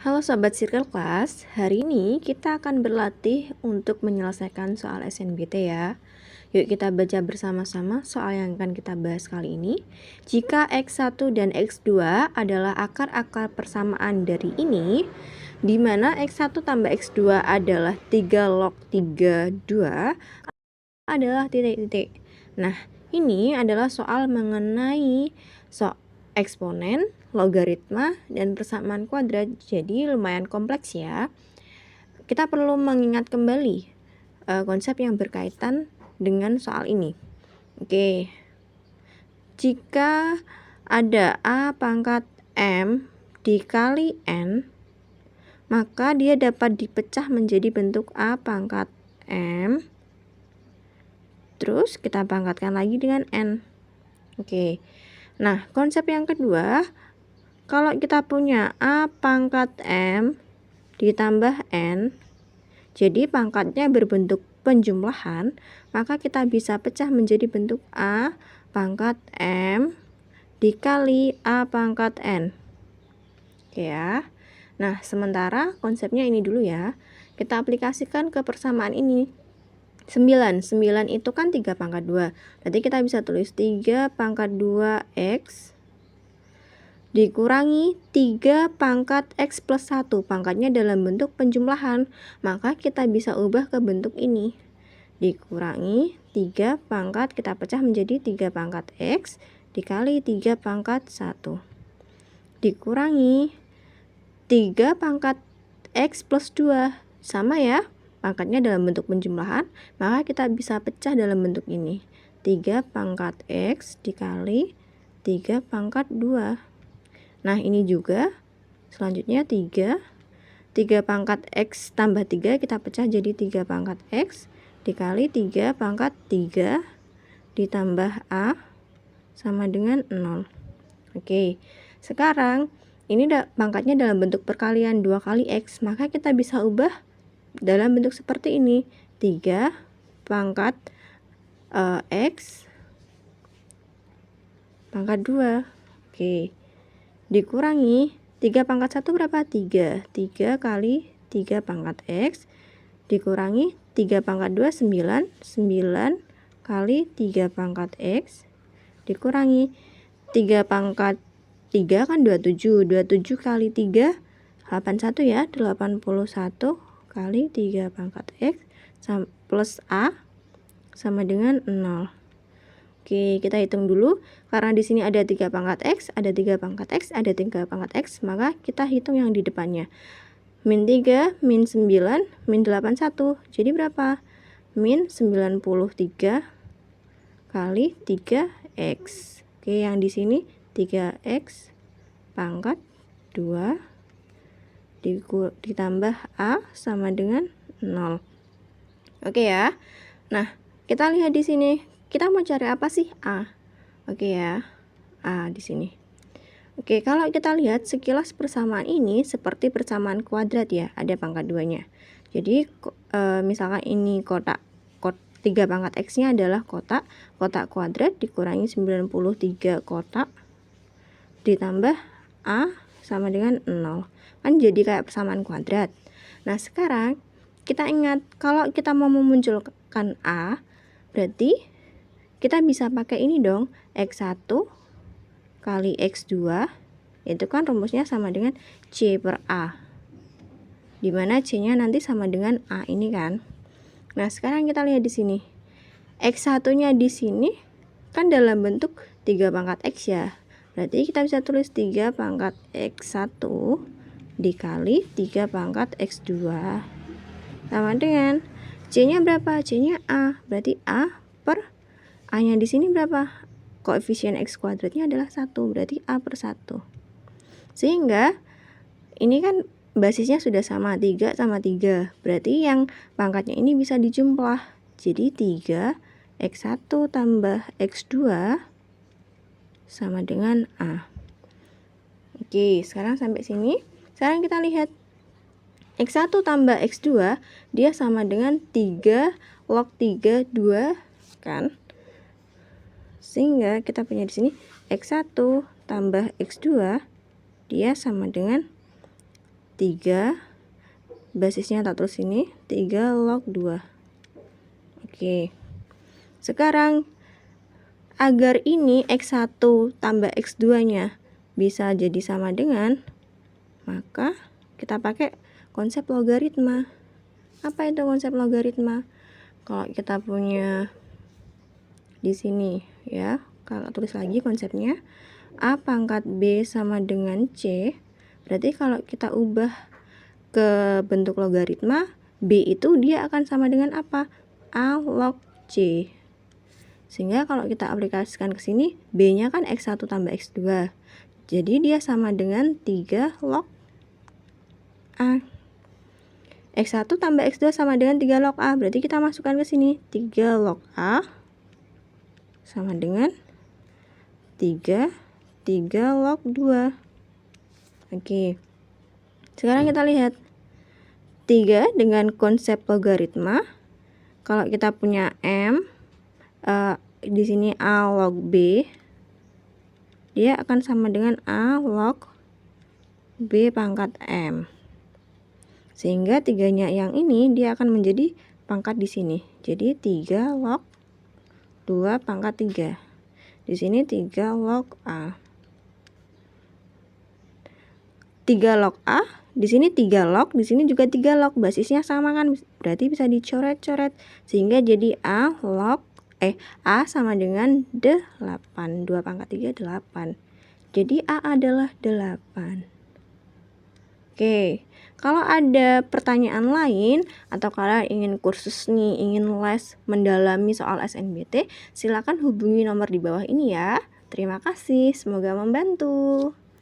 Halo Sobat Circle Class, hari ini kita akan berlatih untuk menyelesaikan soal SNBT ya. Yuk kita baca bersama-sama soal yang akan kita bahas kali ini. Jika X1 dan X2 adalah akar-akar persamaan dari ini, di mana X1 tambah X2 adalah 3 log 32 adalah titik-titik. Nah, ini adalah soal mengenai eksponen, logaritma, dan persamaan kuadrat. Jadi lumayan kompleks ya. Kita perlu mengingat kembali konsep yang berkaitan dengan soal ini. Oke. Jika ada A pangkat M dikali N, maka dia dapat dipecah menjadi bentuk A pangkat M. Terus kita pangkatkan lagi dengan N. Oke. Nah, konsep yang kedua, kalau kita punya A pangkat M ditambah N, jadi pangkatnya berbentuk penjumlahan, maka kita bisa pecah menjadi bentuk A pangkat M dikali A pangkat N. Oke ya. Nah, sementara konsepnya ini dulu ya. Kita aplikasikan ke persamaan ini. 9 itu kan 3 pangkat 2. Berarti kita bisa tulis 3 pangkat 2X dikurangi 3 pangkat X plus 1. Pangkatnya dalam bentuk penjumlahan. Maka kita bisa ubah ke bentuk ini. Dikurangi 3 pangkat, kita pecah menjadi 3 pangkat X dikali 3 pangkat 1. Dikurangi 3 pangkat X plus 2. Sama ya. Pangkatnya dalam bentuk penjumlahan, maka kita bisa pecah dalam bentuk ini. 3 pangkat X dikali 3 pangkat 2. Nah, ini juga selanjutnya 3 pangkat X tambah 3 kita pecah jadi 3 pangkat X dikali 3 pangkat 3 ditambah A sama dengan 0. Oke, sekarang ini pangkatnya dalam bentuk perkalian 2 kali X, maka kita bisa ubah dalam bentuk seperti ini. 3 pangkat X pangkat 2. Oke. Dikurangi 3 pangkat 1 berapa? 3. 3 kali 3 pangkat X dikurangi 3 pangkat 2 9. 9 kali 3 pangkat X dikurangi 3 pangkat 3 kan 27. 27 kali 3 81 ya. 81 kali 3 pangkat X plus A sama dengan 0. Oke, kita hitung dulu. Karena di sini ada 3 pangkat X, ada 3 pangkat X, ada 3 pangkat X, maka kita hitung yang di depannya. Min 3, min 9, min 81. Jadi berapa? Min 93 kali 3X. Oke, yang di sini 3X pangkat 2 ditambah A sama dengan 0. Oke ya. Nah, kita lihat di sini. Kita mau cari apa sih? A. Oke ya. A di sini. Oke, kalau kita lihat sekilas persamaan ini seperti persamaan kuadrat ya, ada pangkat 2-nya. Jadi misalkan ini kotak 3 pangkat X-nya adalah kotak kuadrat dikurangi 93 kotak ditambah A sama dengan 0. Kan jadi kayak persamaan kuadrat. Nah, sekarang kita ingat kalau kita mau memunculkan A, berarti kita bisa pakai ini dong, X1 kali X2, itu kan rumusnya sama dengan C per A, dimana C-nya nanti sama dengan A ini kan. Nah, sekarang kita lihat di sini. X1-nya di sini kan dalam bentuk 3 pangkat X ya. Berarti kita bisa tulis 3 pangkat X1 dikali 3 pangkat X2 sama dengan C-nya berapa? C-nya A. Berarti A per A-nya di sini berapa? Koefisien X kuadratnya adalah 1. Berarti A per 1. Sehingga ini kan basisnya sudah sama, 3 sama 3. Berarti yang pangkatnya ini bisa dijumlah. Jadi 3 X1 tambah X2 sama dengan A. Oke, sekarang sampai sini. Sekarang kita lihat. X1 tambah X2 dia sama dengan 3 log 32 kan? Sehingga kita punya di sini X1 tambah X2 dia sama dengan 3, basisnya tak terus ini, 3 log 2. Oke. Sekarang agar ini X1 tambah X2-nya bisa jadi sama dengan, maka kita pakai konsep logaritma. Apa itu konsep logaritma? Kalau kita punya di sini ya, kalau tulis lagi konsepnya, A pangkat B sama dengan C, berarti kalau kita ubah ke bentuk logaritma, B itu dia akan sama dengan apa? A log C. Sehingga kalau kita aplikasikan ke sini, B-nya kan X1 tambah X2. Jadi dia sama dengan 3 log A. X1 tambah X2 sama dengan 3 log A. Berarti kita masukkan ke sini. 3 log A sama dengan 3 log 2. Oke. Sekarang kita lihat 3 dengan konsep logaritma. Kalau kita punya M, di sini A log B, dia akan sama dengan A log B pangkat M. Sehingga 3-nya yang ini dia akan menjadi pangkat di sini. Jadi 3 log 2 pangkat 3. Di sini 3 log A. 3 log A, di sini 3 log, di sini juga 3 log. Basisnya sama kan? Berarti bisa dicoret-coret sehingga jadi A sama dengan 8. 2 pangkat 3 8. Jadi A adalah 8. Oke, kalau ada pertanyaan lain atau kalian ingin kursus nih, ingin les mendalami soal SNBT, silakan hubungi nomor di bawah ini ya. Terima kasih, semoga membantu.